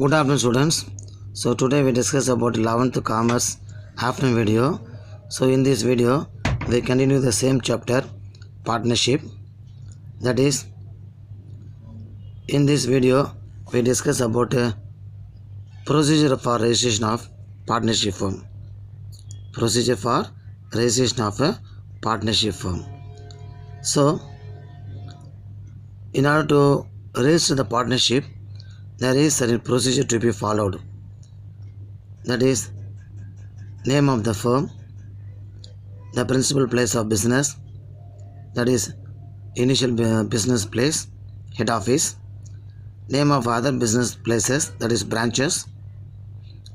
Good afternoon, students. So today we discuss about 11th commerce afternoon video. So in this video we continue the same chapter, partnership. That is, in this video we discuss about procedure for registration of partnership firm. Procedure for registration of a partnership firm. So in order to register the partnership, there is certain procedure to be followed. That is, name of the firm, the principal place of business, that is initial business place, head office, name of other business places, that is branches,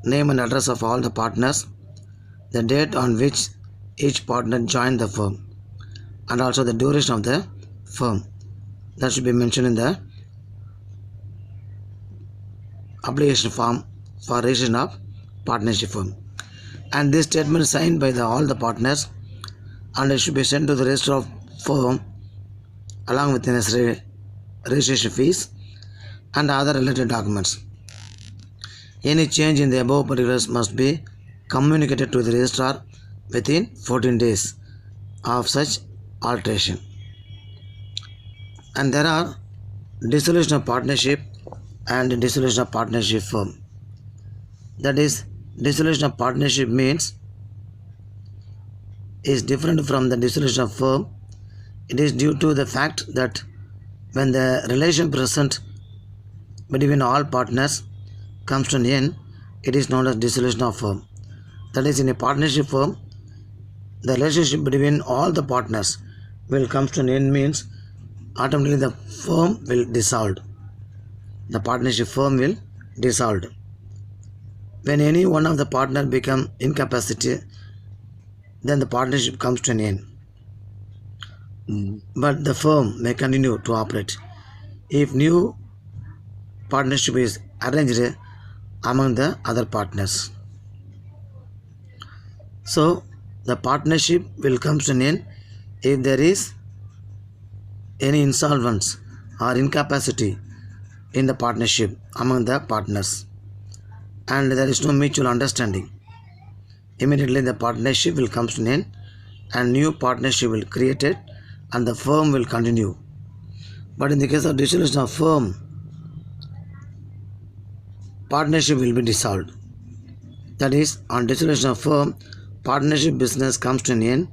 name and address of all the partners, the date on which each partner joined the firm, and also the duration of the firm. That should be mentioned in the application form for registration of partnership firm. And this statement is signed by all the partners, and it should be sent to the register of firm along with the necessary registration fees and other related documents. Any change in the above particulars must be communicated to the registrar within 14 days of such alteration. And there are dissolution of partnership and dissolution of partnership firm. That is, dissolution of partnership means is different from the dissolution of firm. It is due to the fact that when the relation present between all partners comes to an end, it is known as dissolution of firm. That is, in a partnership firm, the relationship between all the partners will come to an end, means automatically the firm will dissolve. The partnership firm will dissolve. When any one of the partners become incapacitated, then the partnership comes to an end. But the firm may continue to operate if new partnership is arranged among the other partners. So the partnership will come to an end if there is any insolvency or incapacity in the partnership among the partners, and there is no mutual understanding. Immediately the partnership will come to an end and new partnership will create it and the firm will continue. But in the case of dissolution of firm, partnership will be dissolved. That is, on dissolution of firm, partnership business comes to an end,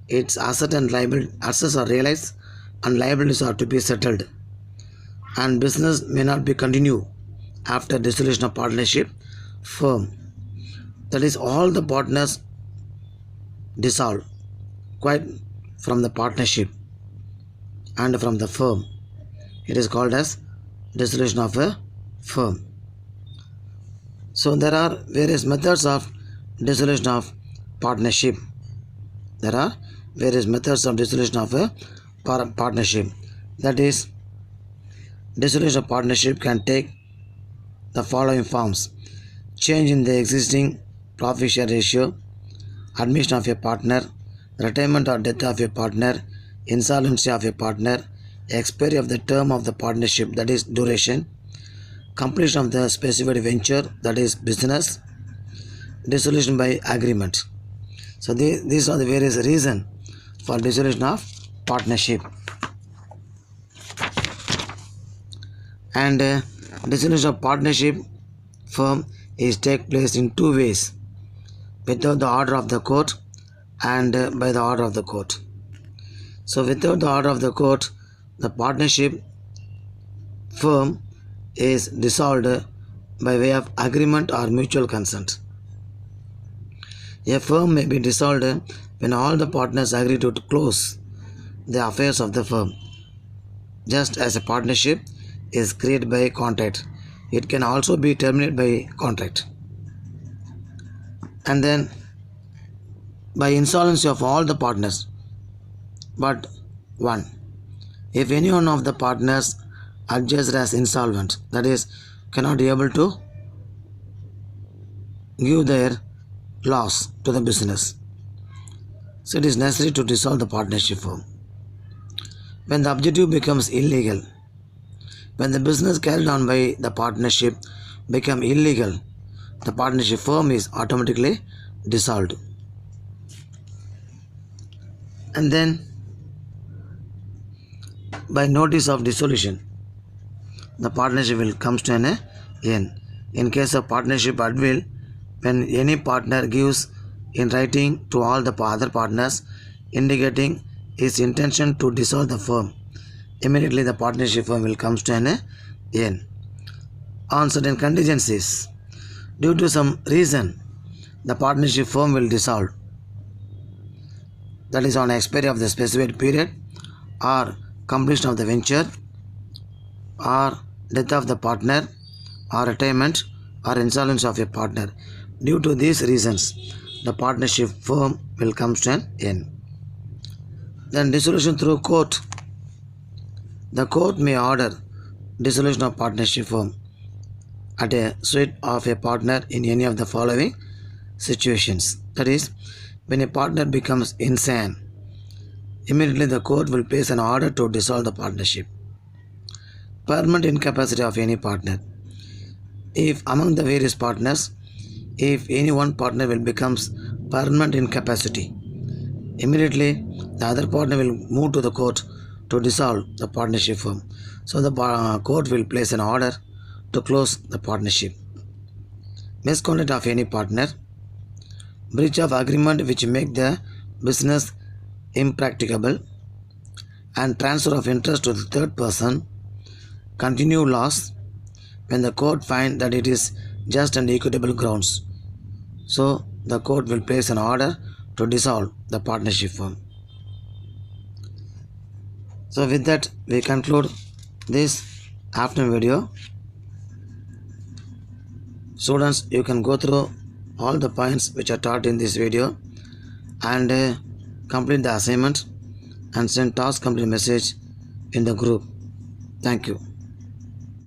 its asset and liability, assets are realized and liabilities are to be settled, and business may not be continued after dissolution of partnership firm. That is, all the partners dissolve quite from the partnership and from the firm. It is called as dissolution of a firm. So there are various methods of dissolution of partnership. There are various methods of dissolution of a partnership. That is, dissolution of partnership can take the following forms: change in the existing profit share ratio, admission of a partner, retirement or death of a partner, insolvency of a partner, expiry of the term of the partnership, that is duration, completion of the specified venture, that is business, dissolution by agreement. So these are the various reasons for dissolution of partnership. And dissolution of partnership firm is take place in two ways: without the order of the court and by the order of the court. So without the order of the court, the partnership firm is dissolved by way of agreement or mutual consent. A firm may be dissolved when all the partners agree to close the affairs of the firm. Just as a partnership is created by contract, it can also be terminated by contract. And then by insolvency of all the partners but one. If any one of the partners adjudged as insolvent, that is, cannot be able to give their loss to the business, so it is necessary to dissolve the partnership firm. When the objective becomes illegal, when the business carried on by the partnership become illegal, the partnership firm is automatically dissolved. And then by notice of dissolution, the partnership will comes to an end. In case of partnership at will, when any partner gives in writing to all the other partners indicating his intention to dissolve the firm, immediately the partnership firm will comes to an end. On certain contingencies, due to some reason, the partnership firm will dissolve. That is on expiry of the specified period, or completion of the venture, or death of the partner, or retirement, or insolvency of a partner. Due to these reasons, the partnership firm will come to an end. Then dissolution through court. The court may order dissolution of partnership firm at a suit of a partner in any of the following situations. That is, when a partner becomes insane, immediately the court will place an order to dissolve the partnership. Permanent incapacity of any partner. If among the various partners, if any one partner will becomes permanent incapacity, immediately the other partner will move to the court to dissolve the partnership firm. So the court will place an order to close the partnership. Misconduct of any partner. Breach of agreement which make the business impracticable, and transfer of interest to the third person. Continued loss when the court find that it is just and equitable grounds. So the court will place an order to dissolve the partnership firm. So with that we conclude this afternoon video. Students, you can go through all the points which are taught in this video and complete the assignment and send task complete message in the group. Thank you.